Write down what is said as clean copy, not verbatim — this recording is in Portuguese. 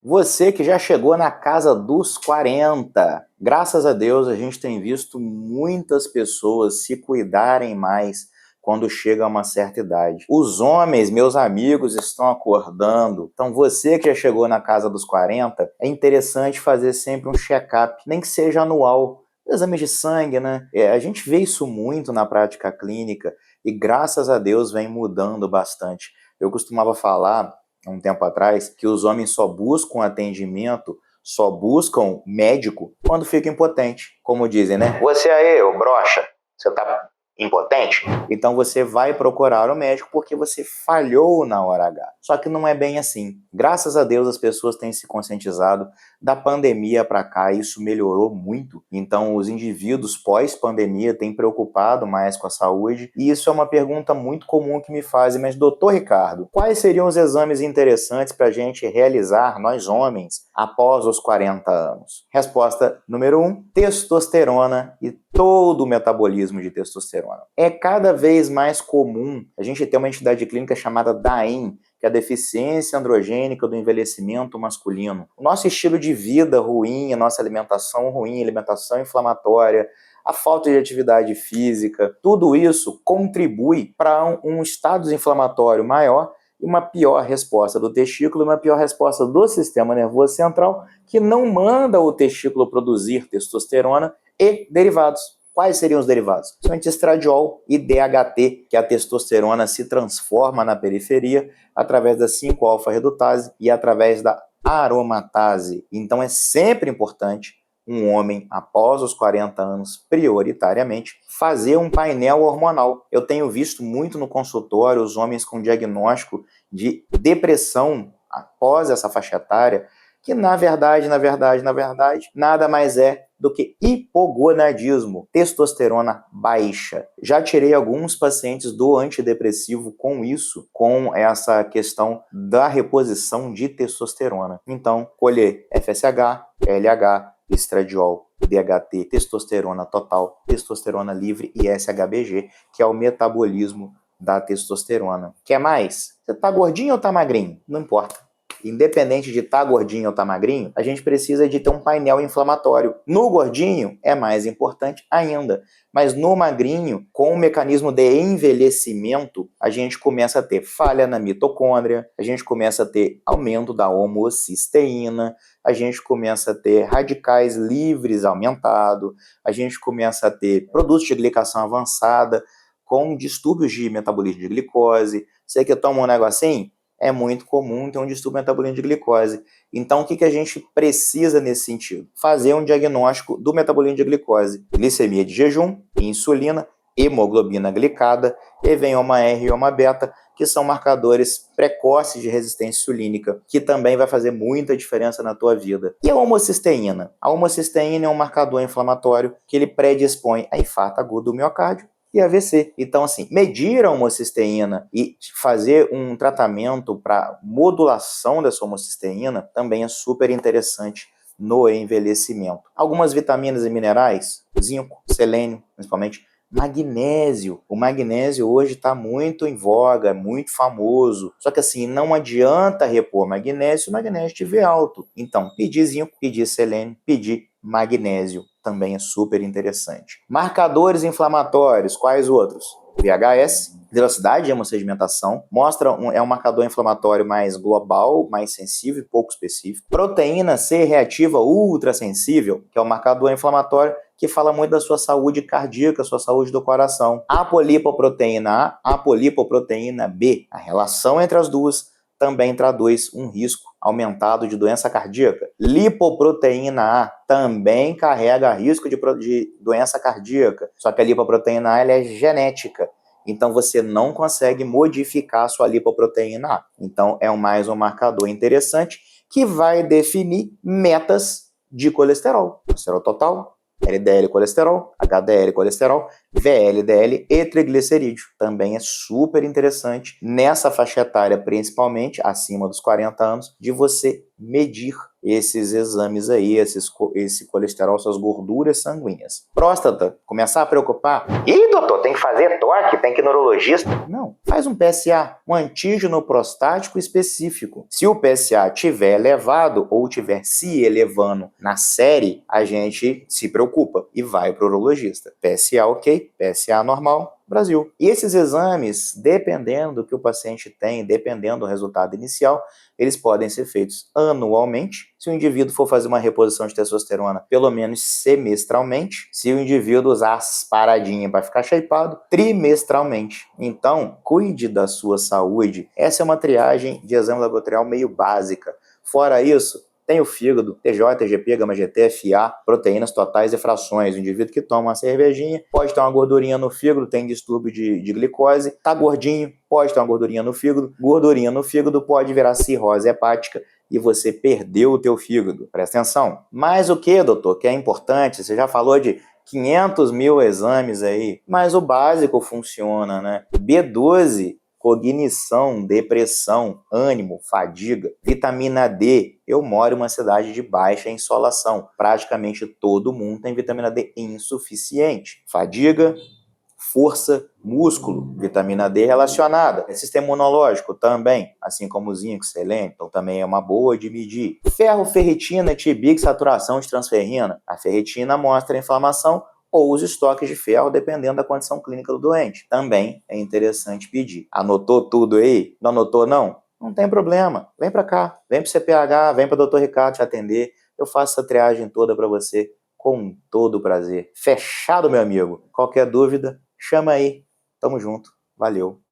Você que já chegou na casa dos 40, graças a Deus a gente tem visto muitas pessoas se cuidarem mais quando chega a uma certa idade. Os homens, meus amigos, estão acordando. Então você que já chegou na casa dos 40, é interessante fazer sempre um check-up, nem que seja anual. Exames de sangue, né? A gente vê isso muito na prática clínica e graças a Deus vem mudando bastante. Eu costumava falar há um tempo atrás que os homens só buscam atendimento, só buscam médico quando fica impotente. Como dizem, né? Você aí, ô broxa, você tá impotente? Então você vai procurar o médico porque você falhou na hora H. Só que não é bem assim. Graças a Deus as pessoas têm se conscientizado. Da pandemia para cá isso melhorou muito. Então os indivíduos pós-pandemia têm preocupado mais com a saúde. E isso é uma pergunta muito comum que me fazem. Mas doutor Ricardo, quais seriam os exames interessantes para a gente realizar, nós homens, após os 40 anos? Resposta número 1, testosterona e todo o metabolismo de testosterona. É cada vez mais comum a gente ter uma entidade clínica chamada DAIM, que é a deficiência androgênica do envelhecimento masculino. O nosso estilo de vida ruim, a nossa alimentação ruim, alimentação inflamatória, a falta de atividade física, tudo isso contribui para um estado inflamatório maior e uma pior resposta do testículo, uma pior resposta do sistema nervoso central, que não manda o testículo produzir testosterona e derivados. Quais seriam os derivados? Principalmente estradiol e DHT, que a testosterona se transforma na periferia através da 5-alfa-redutase e através da aromatase. Então é sempre importante um homem, após os 40 anos, prioritariamente, fazer um painel hormonal. Eu tenho visto muito no consultório os homens com diagnóstico de depressão após essa faixa etária, que na verdade, nada mais é do que hipogonadismo, testosterona baixa. Já tirei alguns pacientes do antidepressivo com isso, com essa questão da reposição de testosterona. Então, colher FSH, LH, estradiol, DHT, testosterona total, testosterona livre e SHBG, que é o metabolismo da testosterona. Quer mais? Você tá gordinho ou tá magrinho? Não importa. Independente de estar gordinho ou estar magrinho, a gente precisa de ter um painel inflamatório. No gordinho é mais importante ainda, mas no magrinho, com o mecanismo de envelhecimento, a gente começa a ter falha na mitocôndria, a gente começa a ter aumento da homocisteína, a gente começa a ter radicais livres aumentado, a gente começa a ter produtos de glicação avançada com distúrbios de metabolismo de glicose. Você que toma um negocinho, é muito comum ter um distúrbio metabolismo de glicose. Então, o que a gente precisa nesse sentido? Fazer um diagnóstico do metabolismo de glicose. Glicemia de jejum, insulina, hemoglobina glicada, evenhoma R e evenhoma beta, que são marcadores precoces de resistência insulínica, que também vai fazer muita diferença na tua vida. E a homocisteína? A homocisteína é um marcador inflamatório que ele predispõe a infarto agudo do miocárdio e AVC. Então, assim, medir a homocisteína e fazer um tratamento para modulação dessa homocisteína também é super interessante no envelhecimento. Algumas vitaminas e minerais, zinco, selênio, principalmente, magnésio. O magnésio hoje está muito em voga, é muito famoso. Só que assim, não adianta repor magnésio se o magnésio estiver alto. Então, pedir zinco, pedir selênio, pedir magnésio também é super interessante. Marcadores inflamatórios, quais outros? VHS, velocidade de hemossedimentação, é um marcador inflamatório mais global, mais sensível e pouco específico. Proteína C reativa ultrassensível, que é um marcador inflamatório que fala muito da sua saúde cardíaca, sua saúde do coração. Apolipoproteína A, apolipoproteína B. A relação entre as duas também traduz um risco aumentado de doença cardíaca. Lipoproteína A também carrega risco de doença cardíaca, só que a lipoproteína A ela é genética, então você não consegue modificar a sua lipoproteína A. Então é mais um marcador interessante que vai definir metas de colesterol total, LDL colesterol, HDL colesterol, VLDL e triglicerídeo. Também é super interessante nessa faixa etária, principalmente acima dos 40 anos, de você medir esses exames aí, esse colesterol, essas gorduras sanguíneas. Próstata, começar a preocupar? Ih, doutor, tem que fazer toque, tem que ir no neurologista? Não, faz um PSA, um antígeno prostático específico. Se o PSA tiver elevado ou tiver se elevando na série, a gente se preocupa e vai para o urologista. PSA ok, PSA normal, Brasil. E esses exames, dependendo do que o paciente tem, dependendo do resultado inicial, eles podem ser feitos anualmente. Se o indivíduo for fazer uma reposição de testosterona, pelo menos semestralmente. Se o indivíduo usar as paradinhas para ficar shapeado, trimestralmente. Então, cuide da sua saúde. Essa é uma triagem de exame laboratorial meio básica. Fora isso, tem o fígado, TJ, TGP, gama-GT, FA, proteínas totais e frações. O indivíduo que toma uma cervejinha pode ter uma gordurinha no fígado, tem distúrbio de glicose, tá gordinho, pode ter uma gordurinha no fígado. Gordurinha no fígado pode virar cirrose hepática e você perdeu o teu fígado. Presta atenção. Mas o que, doutor, que é importante? Você já falou de 500 mil exames aí, mas o básico funciona, né? B12, cognição, depressão, ânimo, fadiga, vitamina D. Eu moro em uma cidade de baixa insolação. Praticamente todo mundo tem vitamina D insuficiente. Fadiga, força, músculo, vitamina D relacionada. Sistema imunológico também, assim como o zinco, selênio, então também é uma boa de medir. Ferro, ferritina, tibic, saturação de transferrina. A ferritina mostra a inflamação ou os estoques de ferro, dependendo da condição clínica do doente. Também é interessante pedir. Anotou tudo aí? Não anotou, não? Não tem problema. Vem para cá, vem para o CPH, vem para o Dr. Ricardo te atender. Eu faço essa triagem toda para você com todo prazer. Fechado, meu amigo? Qualquer dúvida, chama aí. Tamo junto. Valeu.